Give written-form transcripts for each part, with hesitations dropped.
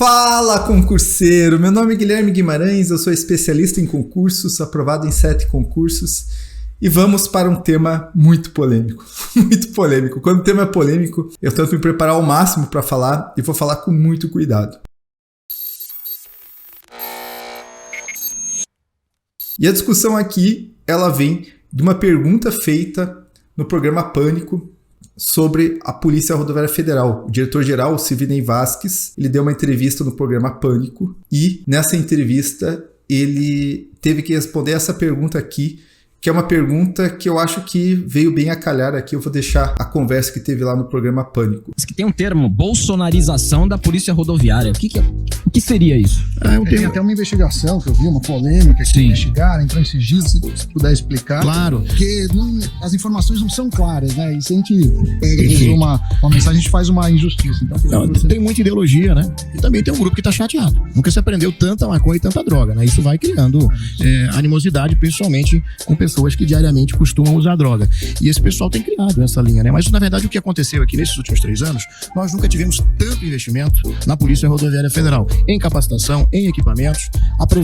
Fala, concurseiro! Meu nome é Guilherme Guimarães, eu sou especialista em concursos, aprovado em 7 concursos, e vamos para um tema muito polêmico. Muito polêmico. Quando o tema é polêmico, eu tento me preparar ao máximo para falar e vou falar com muito cuidado. E a discussão aqui, ela vem de uma pergunta feita no programa Pânico sobre a Polícia Rodoviária Federal. O diretor-geral, Silvinei Vasquez, ele deu uma entrevista no programa Pânico e nessa entrevista ele teve que responder essa pergunta aqui, que é uma pergunta que eu acho que veio bem a calhar aqui. Eu vou deixar a conversa que teve lá no programa Pânico. Diz que tem um termo, bolsonarização da Polícia Rodoviária. O que seria isso? Tem até uma investigação que eu vi, uma polêmica que investigaram, entrou em sigilo, se puder explicar. Claro. Porque as informações não são claras, né? E se a gente pega uma mensagem, a gente faz uma injustiça. Então, tem muita ideologia, né? E também tem um grupo que tá chateado. Nunca se aprendeu tanta maconha e tanta droga, né? Isso vai criando animosidade, principalmente com pessoas que diariamente costumam usar droga. E esse pessoal tem criado essa linha, né? Mas, na verdade, o que aconteceu aqui nesses últimos 3 anos, nós nunca tivemos tanto investimento na Polícia Rodoviária Federal, em capacitação, em equipamentos.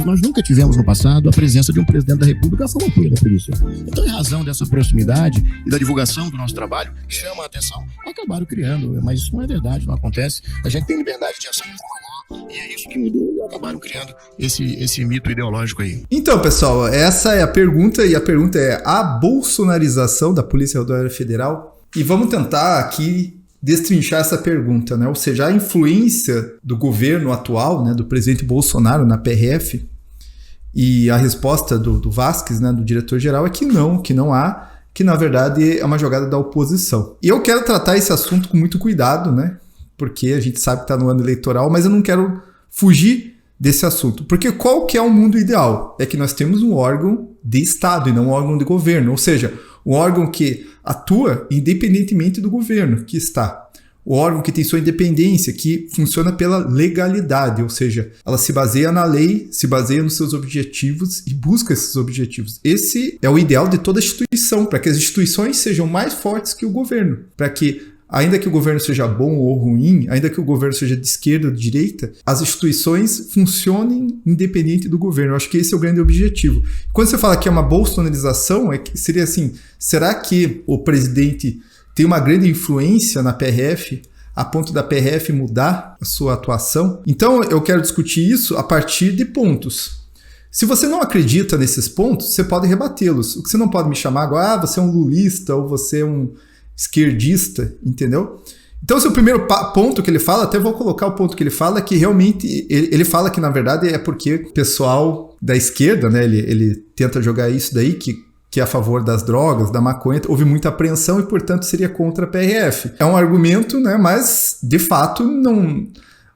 Nós nunca tivemos no passado a presença de um presidente da República a formatura da polícia. Então, em razão dessa proximidade e da divulgação do nosso trabalho, chama a atenção. Acabaram criando, mas isso não é verdade, não acontece. A gente tem liberdade de ação e trabalhar, e é isso que mudou, e acabaram criando esse mito ideológico aí. Então, pessoal, essa é a pergunta, e a pergunta é a bolsonarização da Polícia Rodoviária Federal? E vamos tentar aqui destrinchar essa pergunta, né? Ou seja, a influência do governo atual, né, do presidente Bolsonaro na PRF, e a resposta do Vasquez, né, do diretor-geral, é que não há, que na verdade é uma jogada da oposição. E eu quero tratar esse assunto com muito cuidado, né? Porque a gente sabe que está no ano eleitoral, mas eu não quero fugir desse assunto. Porque qual que é o mundo ideal? É que nós temos um órgão de Estado e não um órgão de governo. Ou seja, um órgão que atua independentemente do governo que está. O órgão que tem sua independência, que funciona pela legalidade, ou seja, ela se baseia na lei, se baseia nos seus objetivos e busca esses objetivos. Esse é o ideal de toda instituição, para que as instituições sejam mais fortes que o governo, para que, ainda que o governo seja bom ou ruim, ainda que o governo seja de esquerda ou de direita, as instituições funcionem independente do governo. Eu acho que esse é o grande objetivo. Quando você fala que é uma bolsonarização, seria assim, será que o presidente tem uma grande influência na PRF a ponto da PRF mudar a sua atuação? Então eu quero discutir isso a partir de pontos. Se você não acredita nesses pontos, você pode rebatê-los. O que você não pode me chamar agora, você é um lulista ou você é um esquerdista, entendeu? Então, esse é o primeiro ponto que ele fala, até vou colocar o ponto que ele fala, que realmente, ele fala que na verdade é porque o pessoal da esquerda, né, ele tenta jogar isso daí, que é a favor das drogas, da maconha, houve muita apreensão e, portanto, seria contra a PRF. É um argumento, né, mas, de fato, não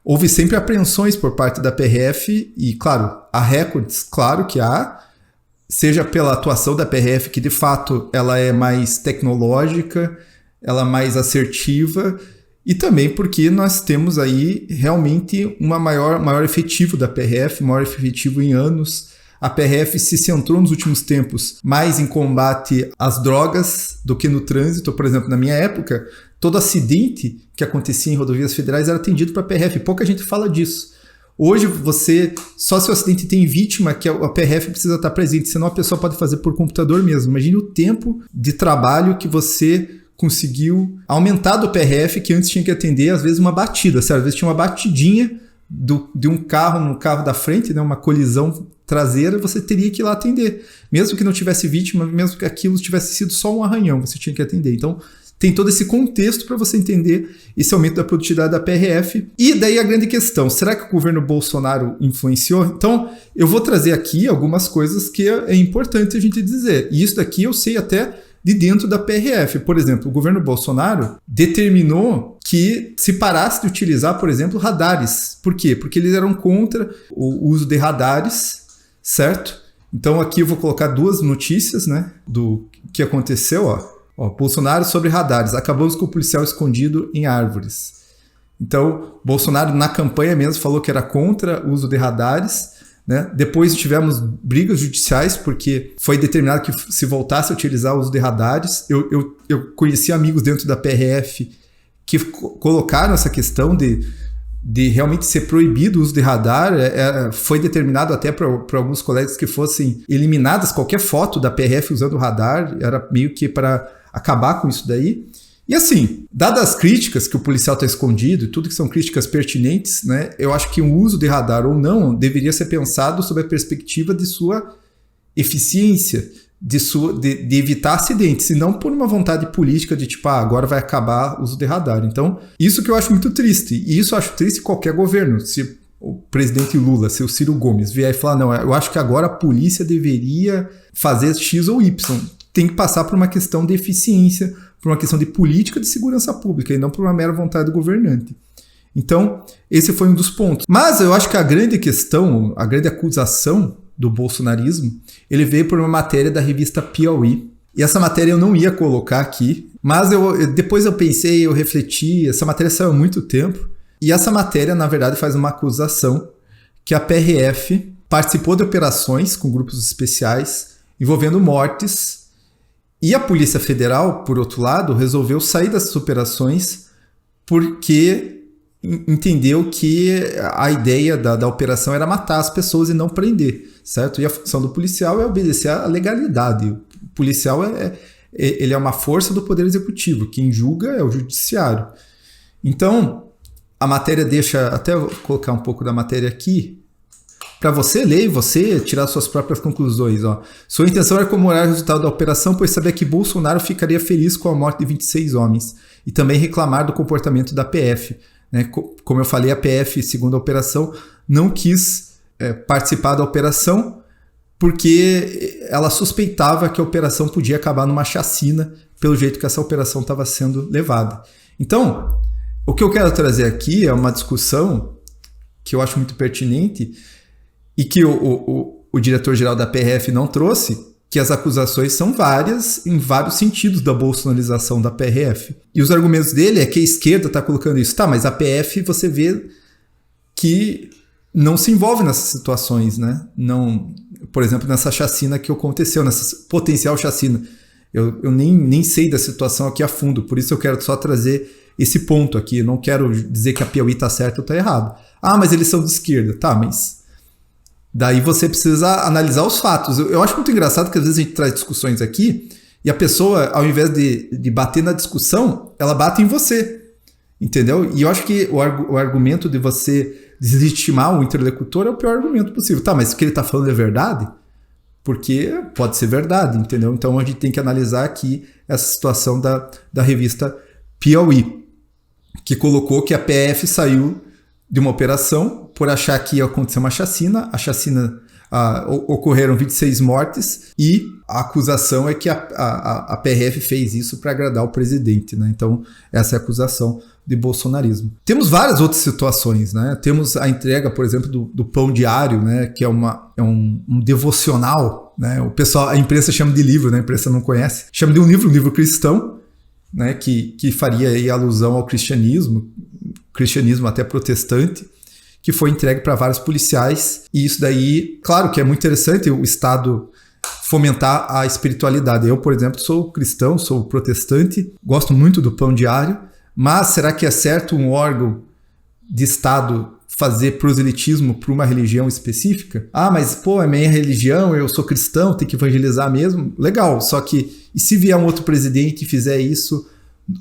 houve sempre apreensões por parte da PRF e, claro, há recordes, claro que há, seja pela atuação da PRF, que de fato ela é mais tecnológica, ela é mais assertiva, e também porque nós temos aí realmente uma maior efetivo da PRF, maior efetivo em anos. A PRF se centrou nos últimos tempos mais em combate às drogas do que no trânsito. Por exemplo, na minha época, todo acidente que acontecia em rodovias federais era atendido para a PRF, pouca gente fala disso. Hoje, só se o acidente tem vítima, que a PRF precisa estar presente, senão a pessoa pode fazer por computador mesmo. Imagine o tempo de trabalho que você conseguiu aumentar do PRF, que antes tinha que atender, às vezes, uma batida. Às vezes tinha uma batidinha de um carro no carro da frente, né, uma colisão traseira, você teria que ir lá atender. Mesmo que não tivesse vítima, mesmo que aquilo tivesse sido só um arranhão, você tinha que atender. Então, tem todo esse contexto para você entender esse aumento da produtividade da PRF. E daí a grande questão, será que o governo Bolsonaro influenciou? Então, eu vou trazer aqui algumas coisas que é importante a gente dizer. E isso daqui eu sei até de dentro da PRF. Por exemplo, o governo Bolsonaro determinou que se parasse de utilizar, por exemplo, radares. Por quê? Porque eles eram contra o uso de radares, certo? Então aqui eu vou colocar 2 notícias, né, do que aconteceu, Bolsonaro sobre radares. Acabamos com o policial escondido em árvores. Então, Bolsonaro na campanha mesmo falou que era contra o uso de radares, né? Depois tivemos brigas judiciais porque foi determinado que se voltasse a utilizar o uso de radares. Eu conheci amigos dentro da PRF que colocaram essa questão de de realmente ser proibido o uso de radar, foi determinado até para alguns colegas que fossem eliminadas qualquer foto da PRF usando radar, era meio que para acabar com isso daí. E assim, dadas as críticas que o policial está escondido, tudo que são críticas pertinentes, né, eu acho que o uso de radar ou não deveria ser pensado sob a perspectiva de sua eficiência, de evitar acidentes, e não por uma vontade política de tipo, agora vai acabar o uso de radar. Então, isso que eu acho muito triste, e isso eu acho triste em qualquer governo. Se o presidente Lula, se o Ciro Gomes vier e falar, não, eu acho que agora a polícia deveria fazer X ou Y, tem que passar por uma questão de eficiência, por uma questão de política de segurança pública, e não por uma mera vontade do governante. Então, esse foi um dos pontos. Mas eu acho que a grande questão, a grande acusação do bolsonarismo, ele veio por uma matéria da revista Piauí. E essa matéria eu não ia colocar aqui, mas depois eu pensei, eu refleti, essa matéria saiu há muito tempo, e essa matéria, na verdade, faz uma acusação que a PRF participou de operações com grupos especiais envolvendo mortes, e a Polícia Federal, por outro lado, resolveu sair dessas operações porque entendeu que a ideia da operação era matar as pessoas e não prender, certo? E a função do policial é obedecer à legalidade. O policial ele é uma força do Poder Executivo, quem julga é o Judiciário. Então, a matéria deixa, até vou colocar um pouco da matéria aqui, para você ler e você tirar suas próprias conclusões. Ó. Sua intenção era comemorar o resultado da operação, pois sabia que Bolsonaro ficaria feliz com a morte de 26 homens, e também reclamar do comportamento da PF. Né? Como eu falei, a PF, segundo a operação, não quis participar da operação porque ela suspeitava que a operação podia acabar numa chacina pelo jeito que essa operação estava sendo levada. Então, o que eu quero trazer aqui é uma discussão que eu acho muito pertinente e que o diretor-geral da PRF não trouxe, que as acusações são várias, em vários sentidos da bolsonarização da PRF. E os argumentos dele é que a esquerda está colocando isso. Tá, mas a PF você vê que não se envolve nessas situações, né? Não, por exemplo, nessa chacina que aconteceu, nessa potencial chacina. Eu nem sei da situação aqui a fundo, por isso eu quero só trazer esse ponto aqui. Eu não quero dizer que a Piauí está certa ou está errada. Ah, mas eles são de esquerda. Tá, mas daí você precisa analisar os fatos. Eu acho muito engraçado que às vezes a gente traz discussões aqui e a pessoa, ao invés de bater na discussão, ela bate em você, entendeu? E eu acho que o argumento de você deslegitimar o interlocutor é o pior argumento possível. Tá, mas o que ele está falando é verdade? Porque pode ser verdade, entendeu? Então a gente tem que analisar aqui essa situação da revista Piauí, que colocou que a PF saiu de uma operação por achar que ia acontecer uma chacina. A chacina, ocorreram 26 mortes e a acusação é que a PRF fez isso para agradar o presidente, né? Então essa é a acusação de bolsonarismo. Temos várias outras situações, né? Temos a entrega, por exemplo, do pão diário, né? Que é um devocional, né? O pessoal, a imprensa chama de livro, né? A imprensa não conhece. Chama de um livro cristão, né? Que faria aí alusão ao cristianismo até protestante, que foi entregue para vários policiais. E isso daí, claro que é muito interessante o Estado fomentar a espiritualidade. Eu, por exemplo, sou cristão, sou protestante, gosto muito do pão diário, mas será que é certo um órgão de Estado fazer proselitismo para uma religião específica? Ah, mas pô, é minha religião, eu sou cristão, tem que evangelizar mesmo? Legal, só que e se vier um outro presidente e fizer isso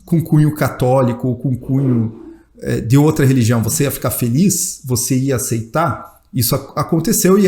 com cunho católico ou com cunho de outra religião, você ia ficar feliz? Você ia aceitar? Isso aconteceu e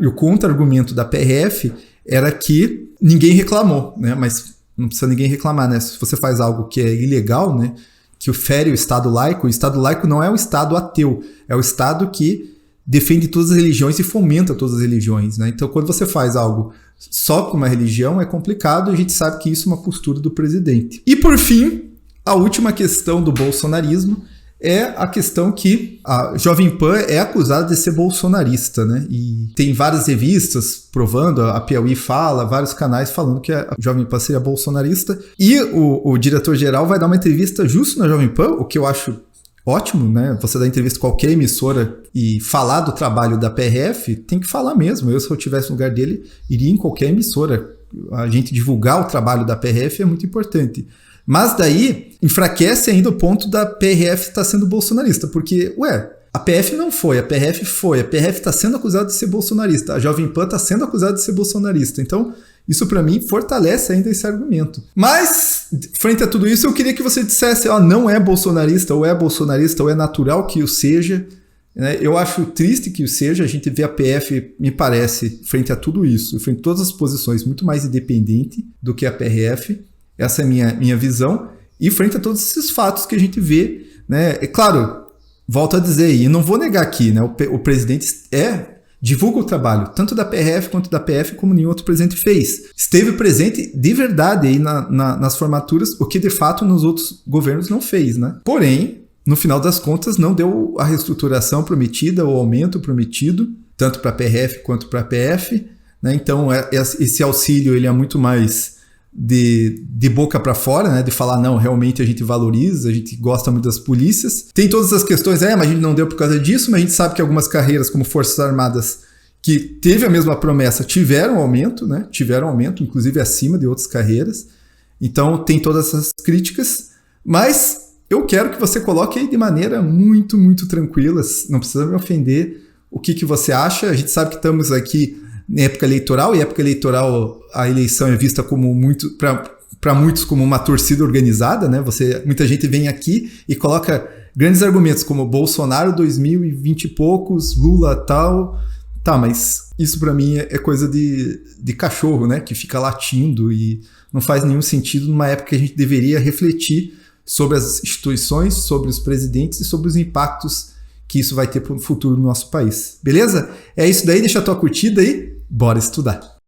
o contra-argumento da PRF era que ninguém reclamou, né? Mas não precisa ninguém reclamar, né? Se você faz algo que é ilegal, né? Que fere o Estado laico, o Estado laico não é o Estado ateu, é o Estado que defende todas as religiões e fomenta todas as religiões, né? Então, quando você faz algo só com uma religião, é complicado, e a gente sabe que isso é uma postura do presidente. E, por fim, a última questão do bolsonarismo é a questão que a Jovem Pan é acusada de ser bolsonarista, né? E tem várias revistas provando, a Piauí fala, vários canais falando que a Jovem Pan seria bolsonarista. E o diretor-geral vai dar uma entrevista justo na Jovem Pan, o que eu acho ótimo, né? Você dar entrevista a qualquer emissora e falar do trabalho da PRF, tem que falar mesmo. Eu, se eu tivesse no lugar dele, iria em qualquer emissora. A gente divulgar o trabalho da PRF é muito importante. Mas daí enfraquece ainda o ponto da PRF estar sendo bolsonarista, porque, a PF não foi, a PRF foi, a PRF está sendo acusada de ser bolsonarista, a Jovem Pan está sendo acusada de ser bolsonarista. Então, isso para mim fortalece ainda esse argumento. Mas, frente a tudo isso, eu queria que você dissesse, não é bolsonarista, ou é natural que o seja. Né? Eu acho triste que o seja, a gente vê a PF, me parece, frente a tudo isso, frente a todas as posições, muito mais independente do que a PRF. Essa é a minha visão. E frente a todos esses fatos que a gente vê, né? É claro, volto a dizer, e não vou negar aqui, né? O presidente divulga o trabalho, tanto da PRF quanto da PF, como nenhum outro presidente fez. Esteve presente de verdade aí nas formaturas, o que de fato nos outros governos não fez, né? Porém, no final das contas, não deu a reestruturação prometida, o aumento prometido, tanto para a PRF quanto para a PF, né? Então, esse auxílio ele é muito mais de boca para fora, né? De falar, não, realmente a gente valoriza, a gente gosta muito das polícias. Tem todas as questões, mas a gente não deu por causa disso, mas a gente sabe que algumas carreiras, como Forças Armadas, que teve a mesma promessa, tiveram aumento, né? Tiveram aumento, inclusive acima de outras carreiras. Então, tem todas essas críticas, mas eu quero que você coloque aí de maneira muito, muito tranquila, não precisa me ofender, o que você acha. A gente sabe que estamos aqui em época eleitoral, e época eleitoral a eleição é vista como para muitos como uma torcida organizada, né? Muita gente vem aqui e coloca grandes argumentos como Bolsonaro 2020 e poucos, Lula tal. Tá, mas isso para mim é coisa de cachorro, né? Que fica latindo e não faz nenhum sentido numa época que a gente deveria refletir sobre as instituições, sobre os presidentes e sobre os impactos que isso vai ter para o futuro do nosso país. Beleza? É isso daí, deixa a tua curtida aí. Bora estudar!